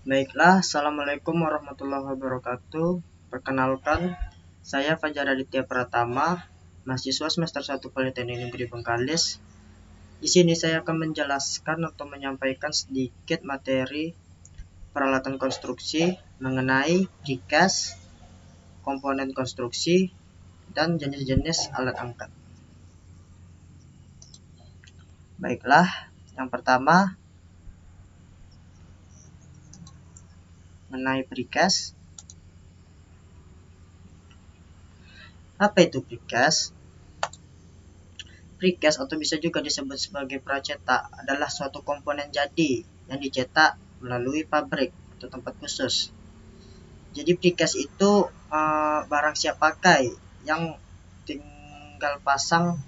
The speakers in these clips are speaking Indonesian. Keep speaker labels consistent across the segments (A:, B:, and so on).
A: Baiklah, Assalamualaikum warahmatullahi wabarakatuh. Perkenalkan, saya Fajar Aditya Pratama, mahasiswa semester 1 Politeknik Negeri Bengkalis. Di sini saya akan menjelaskan atau menyampaikan sedikit materi peralatan konstruksi mengenai precast, komponen konstruksi, dan jenis-jenis alat angkat. Baiklah, yang pertama mengenai precast. Apa itu precast? Precast atau bisa juga disebut sebagai pracetak adalah suatu komponen jadi yang dicetak melalui pabrik atau tempat khusus. Jadi precast itu barang siap pakai yang tinggal pasang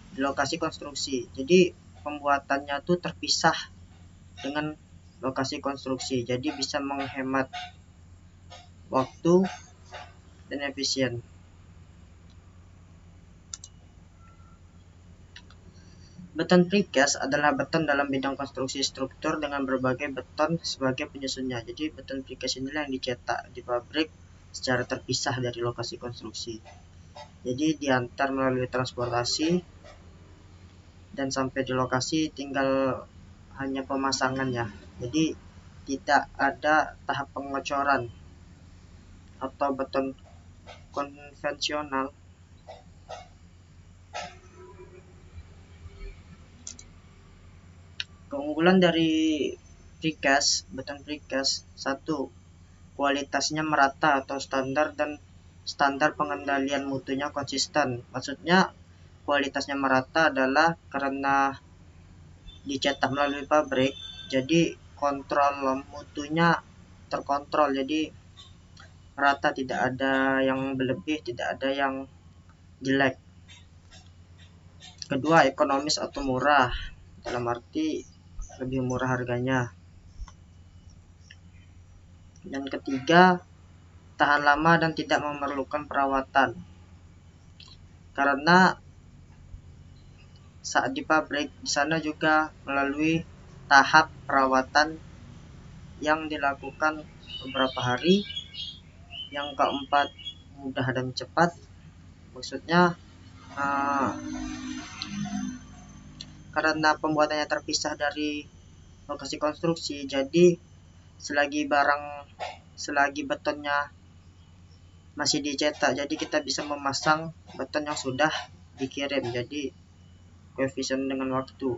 A: di lokasi konstruksi. Jadi pembuatannya tuh terpisah dengan lokasi konstruksi. Jadi bisa menghemat waktu dan efisien. Beton precast adalah beton dalam bidang konstruksi struktur dengan berbagai beton sebagai penyusunnya. Jadi beton precast inilah yang dicetak di pabrik secara terpisah dari lokasi konstruksi. Jadi diantar melalui transportasi dan sampai di lokasi tinggal hanya pemasangannya. Jadi tidak ada tahap pengocoran atau beton konvensional. Keunggulan dari precast, beton precast, 1. Kualitasnya merata atau standar dan standar pengendalian mutunya konsisten. Maksudnya kualitasnya merata adalah karena dicetak melalui pabrik, jadi kontrol mutunya terkontrol, jadi merata, tidak ada yang berlebih, tidak ada yang jelek. Kedua, ekonomis atau murah, dalam arti lebih murah harganya. Dan ketiga, tahan lama dan tidak memerlukan perawatan, karena saat di pabrik di sana juga melalui tahap perawatan yang dilakukan beberapa hari. Yang keempat, mudah dan cepat. Maksudnya karena pembuatannya terpisah dari lokasi konstruksi, jadi selagi betonnya masih dicetak, jadi kita bisa memasang beton yang sudah dikirim, jadi koefisien dengan waktu.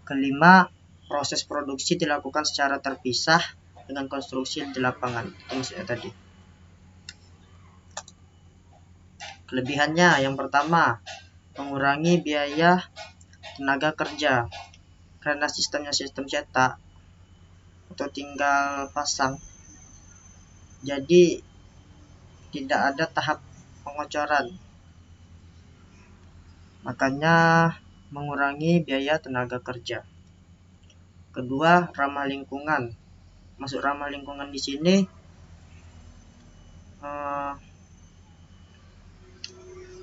A: Kelima, proses produksi dilakukan secara terpisah dengan konstruksi di lapangan. Itu maksudnya tadi. Kelebihannya, yang pertama, mengurangi biaya tenaga kerja karena sistemnya sistem cetak atau tinggal pasang, jadi tidak ada tahap pengocoran, makanya mengurangi biaya tenaga kerja. Kedua, ramah lingkungan. Maksud ramah lingkungan di sini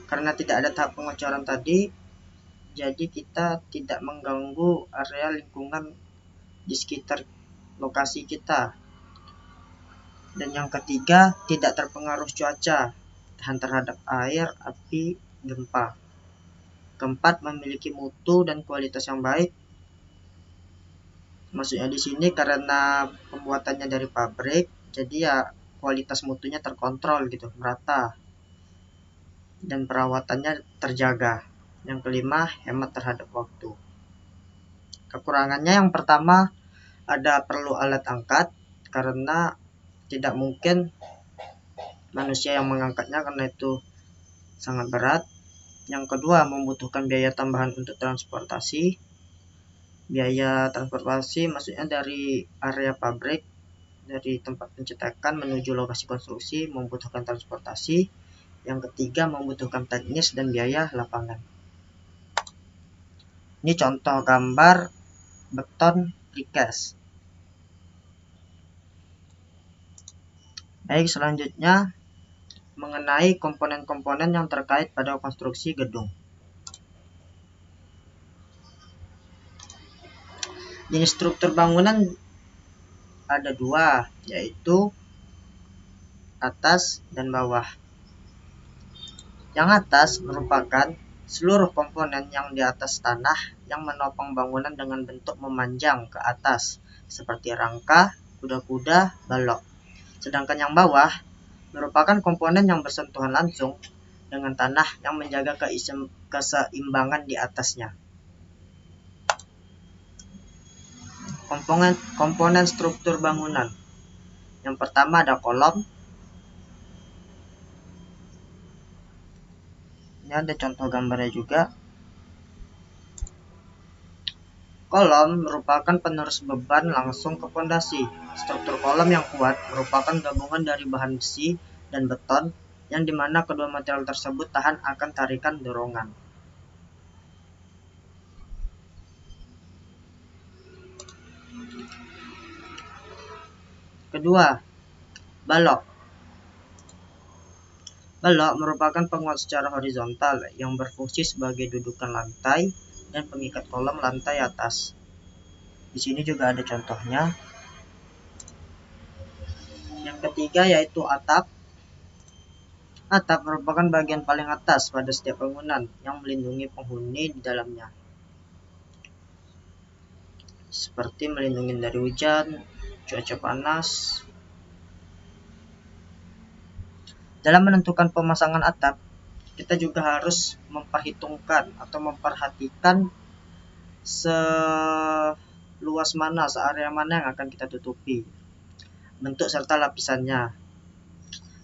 A: karena tidak ada tahap pengocoran tadi, jadi kita tidak mengganggu area lingkungan di sekitar lokasi kita. Dan yang ketiga, tidak terpengaruh cuaca, tahan terhadap air, api, gempa. Keempat, memiliki mutu dan kualitas yang baik. Maksudnya di sini karena pembuatannya dari pabrik, jadi ya kualitas mutunya terkontrol gitu, merata. Dan perawatannya terjaga. Yang kelima, hemat terhadap waktu. Kekurangannya yang pertama, ada perlu alat angkat karena tidak mungkin manusia yang mengangkatnya karena itu sangat berat. Yang kedua, membutuhkan biaya tambahan untuk transportasi. Biaya transportasi maksudnya dari area pabrik, dari tempat pencetakan menuju lokasi konstruksi membutuhkan transportasi. Yang ketiga, membutuhkan teknis dan biaya lapangan. Ini contoh gambar beton precast. Baik, selanjutnya mengenai komponen-komponen yang terkait pada konstruksi gedung. Jenis struktur bangunan ada dua, yaitu atas dan bawah. Yang atas merupakan seluruh komponen yang di atas tanah yang menopang bangunan dengan bentuk memanjang ke atas, seperti rangka, kuda-kuda, balok. Sedangkan yang bawah merupakan komponen yang bersentuhan langsung dengan tanah yang menjaga keseimbangan di atasnya. Komponen struktur bangunan. Yang pertama ada kolom. Ini ada contoh gambarnya juga. Kolom merupakan penerus beban langsung ke fondasi. Struktur kolom yang kuat merupakan gabungan dari bahan besi dan beton yang dimana kedua material tersebut tahan akan tarikan dorongan. Kedua, balok. Balok merupakan penguat secara horizontal yang berfungsi sebagai dudukan lantai dan pengikat kolom lantai atas. Di sini juga ada contohnya. Yang ketiga yaitu atap. Atap merupakan bagian paling atas pada setiap bangunan yang melindungi penghuni di dalamnya, seperti melindungi dari hujan, cuaca panas. Dalam menentukan pemasangan atap, kita juga harus memperhitungkan atau memperhatikan seluas mana, searea mana yang akan kita tutupi, bentuk serta lapisannya.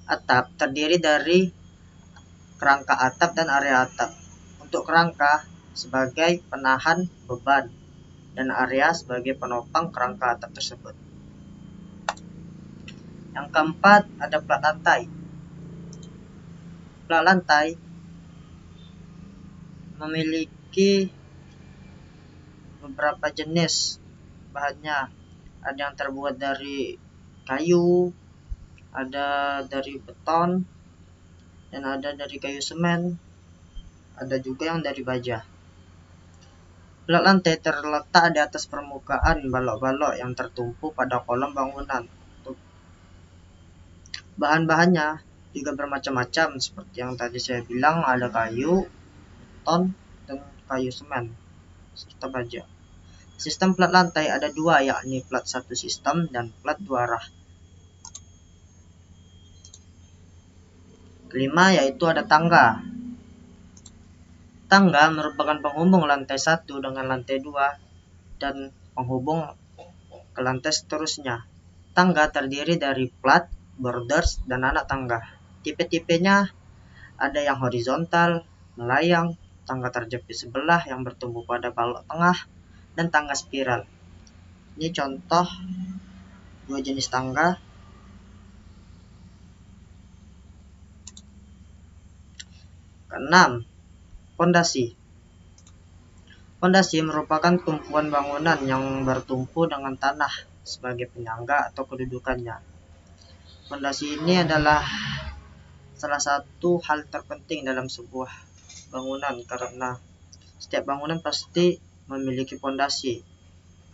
A: Atap terdiri dari kerangka atap dan area atap. Untuk kerangka sebagai penahan beban dan area sebagai penopang kerangka atap tersebut. Yang keempat ada plat lantai. Plat lantai memiliki beberapa jenis bahannya. Ada yang terbuat dari kayu, ada dari beton, dan ada dari kayu semen, ada juga yang dari baja. Plat lantai terletak di atas permukaan balok-balok yang tertumpu pada kolom bangunan. Bahan-bahannya juga bermacam-macam, seperti yang tadi saya bilang, ada kayu, beton, dan kayu semen, serta baja. Sistem plat lantai ada dua, yakni plat satu sistem dan plat dua arah. Kelima yaitu ada tangga. Tangga merupakan penghubung lantai 1 dengan lantai 2 dan penghubung ke lantai seterusnya. Tangga terdiri dari plat, borders, dan anak tangga. Tipe-tipenya ada yang horizontal, melayang, tangga terjepit sebelah yang bertumbuh pada balok tengah, dan tangga spiral. Ini contoh dua jenis tangga. Keenam, fondasi. Fondasi merupakan tumpuan bangunan yang bertumpu dengan tanah sebagai penyangga atau kedudukannya. Fondasi ini adalah salah satu hal terpenting dalam sebuah bangunan, karena setiap bangunan pasti memiliki fondasi.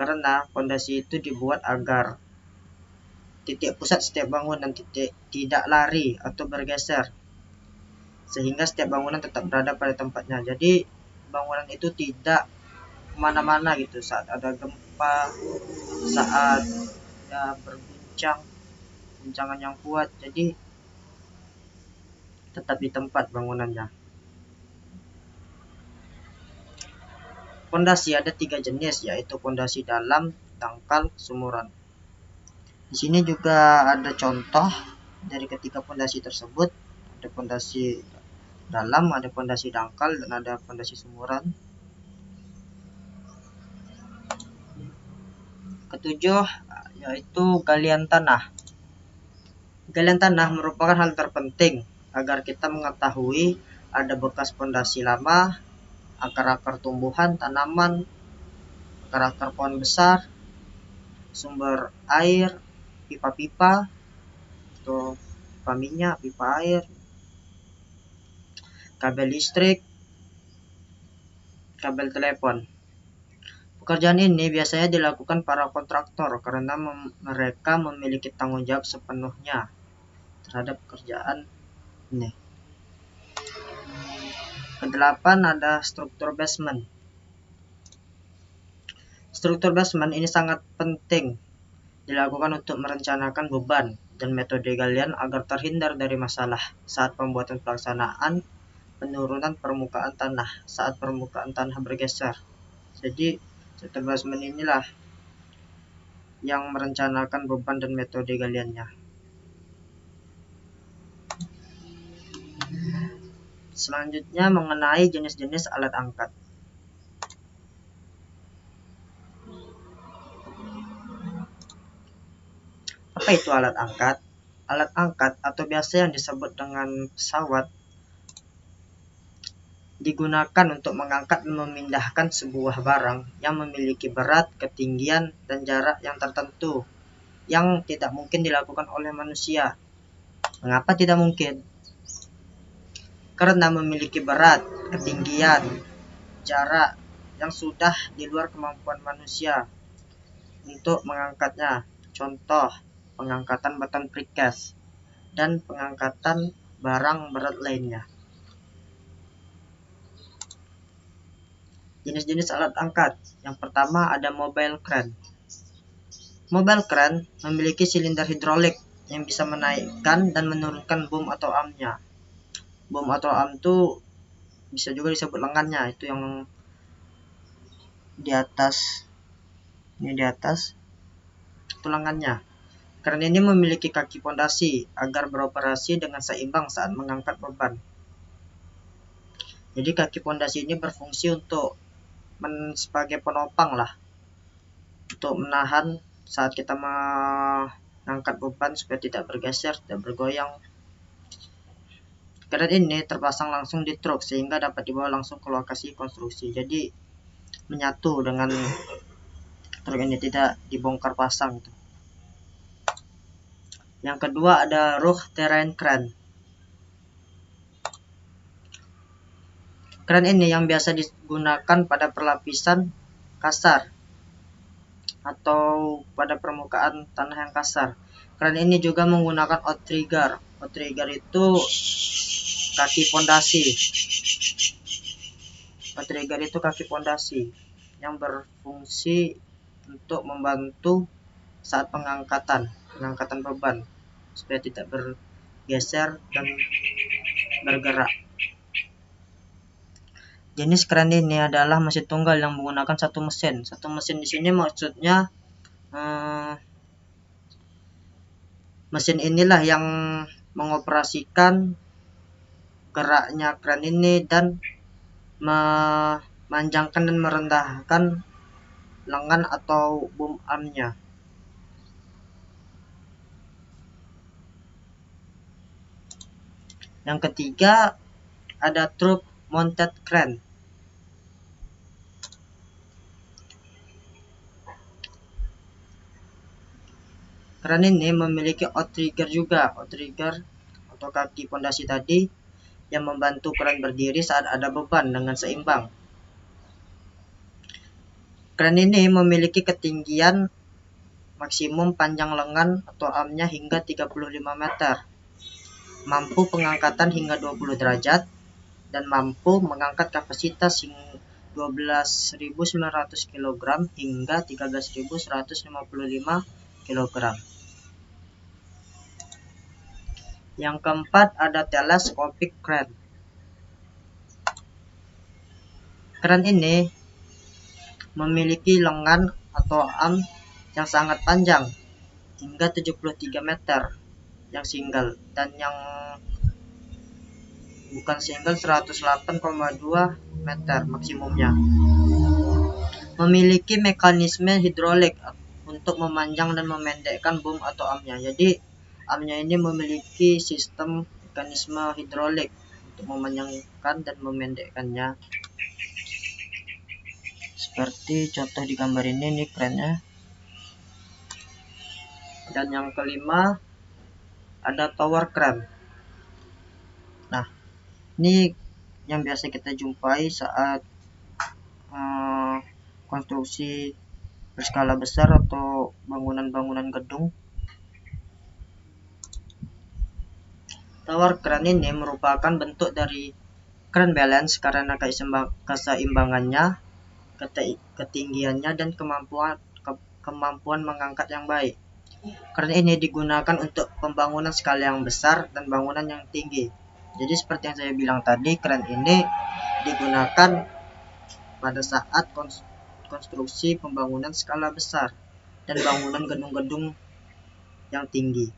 A: Karena fondasi itu dibuat agar titik pusat setiap bangunan tidak lari atau bergeser, sehingga setiap bangunan tetap berada pada tempatnya. Jadi bangunan itu tidak kemana-mana gitu saat ada gempa, saat ya berguncang, guncangan yang kuat. Jadi tetap di tempat bangunannya. Fondasi ada 3 jenis, yaitu fondasi dalam, dangkal, sumuran. Di sini juga ada contoh dari ketiga fondasi tersebut. Ada fondasi dalam, ada fondasi dangkal, dan ada fondasi sumuran. Ketujuh yaitu galian tanah. Galian tanah merupakan hal terpenting agar kita mengetahui ada bekas fondasi lama, akar-akar tumbuhan, tanaman, akar-akar pohon besar, sumber air, pipa-pipa, atau pipa minyak, pipa air, kabel listrik, kabel telepon. Pekerjaan ini biasanya dilakukan para kontraktor karena mereka memiliki tanggung jawab sepenuhnya terhadap pekerjaan ini. Kedelapan ada struktur basement. Struktur basement ini sangat penting dilakukan untuk merencanakan beban dan metode galian agar terhindar dari masalah saat pembuatan pelaksanaan penurunan permukaan tanah saat permukaan tanah bergeser. Jadi struktur basement inilah yang merencanakan beban dan metode galiannya. Selanjutnya mengenai jenis-jenis alat angkat. Apa itu alat angkat? Alat angkat atau biasa yang disebut dengan pesawat digunakan untuk mengangkat dan memindahkan sebuah barang yang memiliki berat, ketinggian, dan jarak yang tertentu yang tidak mungkin dilakukan oleh manusia. Mengapa tidak mungkin? Karena memiliki berat, ketinggian, jarak yang sudah di luar kemampuan manusia untuk mengangkatnya. Contoh, pengangkatan beton precast dan pengangkatan barang berat lainnya. Jenis-jenis alat angkat. Yang pertama ada mobile crane. Mobile crane memiliki silinder hidrolik yang bisa menaikkan dan menurunkan boom atau armnya. Boom atau arm itu bisa juga disebut lengannya, itu yang di atas. Ini di atas itu lengannya. Crane ini memiliki kaki pondasi agar beroperasi dengan seimbang saat mengangkat beban. Jadi kaki pondasi ini berfungsi untuk sebagai penopang lah, untuk menahan saat kita mengangkat beban supaya tidak bergeser, tidak bergoyang. Crane ini terpasang langsung di truk sehingga dapat dibawa langsung ke lokasi konstruksi. Jadi menyatu dengan truk ini, tidak dibongkar pasang. Yang kedua ada roof terrain crane. Crane ini yang biasa digunakan pada perlapisan kasar atau pada permukaan tanah yang kasar. Crane ini juga menggunakan outrigger. Outrigger itu kaki pondasi. Outrigger itu kaki pondasi yang berfungsi untuk membantu saat pengangkatan beban supaya tidak bergeser dan bergerak. Jenis crane ini adalah mesin tunggal yang menggunakan satu mesin. Satu mesin di sini maksudnya mesin inilah yang mengoperasikan geraknya crane ini dan memanjangkan dan merendahkan lengan atau boom armnya. Yang ketiga ada truck mounted crane. Crane ini memiliki outrigger juga. Outrigger atau kaki pondasi tadi yang membantu crane berdiri saat ada beban dengan seimbang. Crane ini memiliki ketinggian maksimum panjang lengan atau armnya hingga 35 meter. Mampu pengangkatan hingga 20 derajat dan mampu mengangkat kapasitas 12.900 kg hingga 13.155 kg. Yang keempat ada telescopic crane. Crane ini memiliki lengan atau arm yang sangat panjang hingga 73 meter yang single dan yang bukan single 108,2 meter maksimumnya. Memiliki mekanisme hidrolik untuk memanjang dan memendekkan boom atau armnya. Jadi armnya ini memiliki sistem mekanisme hidrolik untuk memanjangkan dan memendekkannya. Seperti contoh di gambar ini nih crane-nya. Dan yang kelima ada tower crane. Nah, ini yang biasa kita jumpai saat konstruksi berskala besar atau bangunan-bangunan gedung. Tower crane ini merupakan bentuk dari crane balance karena keseimbangannya, ketinggiannya, dan kemampuan mengangkat yang baik. Crane ini digunakan untuk pembangunan skala yang besar dan bangunan yang tinggi. Jadi seperti yang saya bilang tadi, crane ini digunakan pada saat konstruksi pembangunan skala besar dan bangunan gedung-gedung yang tinggi.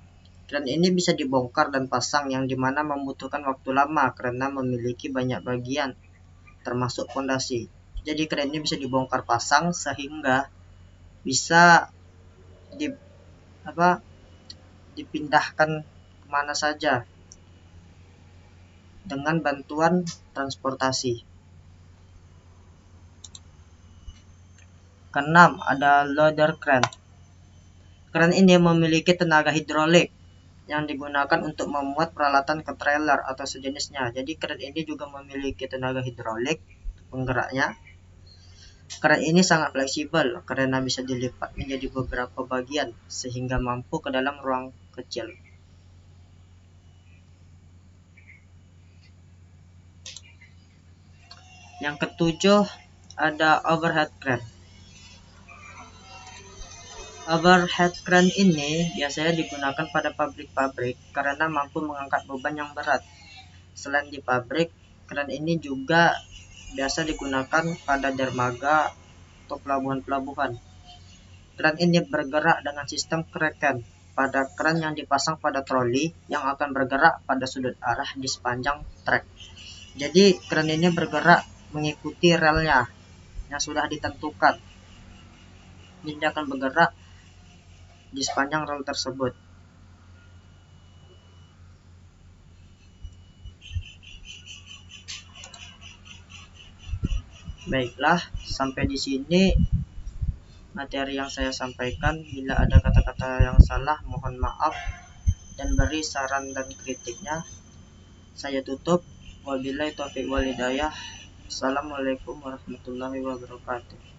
A: Crane ini bisa dibongkar dan pasang, yang dimana membutuhkan waktu lama karena memiliki banyak bagian termasuk fondasi. Jadi crane ini bisa dibongkar pasang sehingga bisa dipindahkan kemana saja dengan bantuan transportasi. Keenam, ada loader crane. Crane ini memiliki tenaga hidrolik yang digunakan untuk memuat peralatan ke trailer atau sejenisnya. Jadi crane ini juga memiliki tenaga hidrolik penggeraknya. Crane ini sangat fleksibel karena bisa dilipat menjadi beberapa bagian sehingga mampu ke dalam ruang kecil. Yang ketujuh, ada overhead crane. Overhead crane ini biasanya digunakan pada pabrik-pabrik karena mampu mengangkat beban yang berat. Selain di pabrik, crane ini juga biasa digunakan pada dermaga atau pelabuhan-pelabuhan. Crane ini bergerak dengan sistem kraken pada kran yang dipasang pada troli yang akan bergerak pada sudut arah di sepanjang trek. Jadi crane ini bergerak mengikuti relnya yang sudah ditentukan. Jadi dia akan bergerak di sepanjang rel tersebut. Baiklah, sampai di sini materi yang saya sampaikan. Bila ada kata-kata yang salah, mohon maaf, dan beri saran dan kritiknya. Saya tutup. Wabillahi taufiq wal hidayah. Assalamualaikum warahmatullahi wabarakatuh.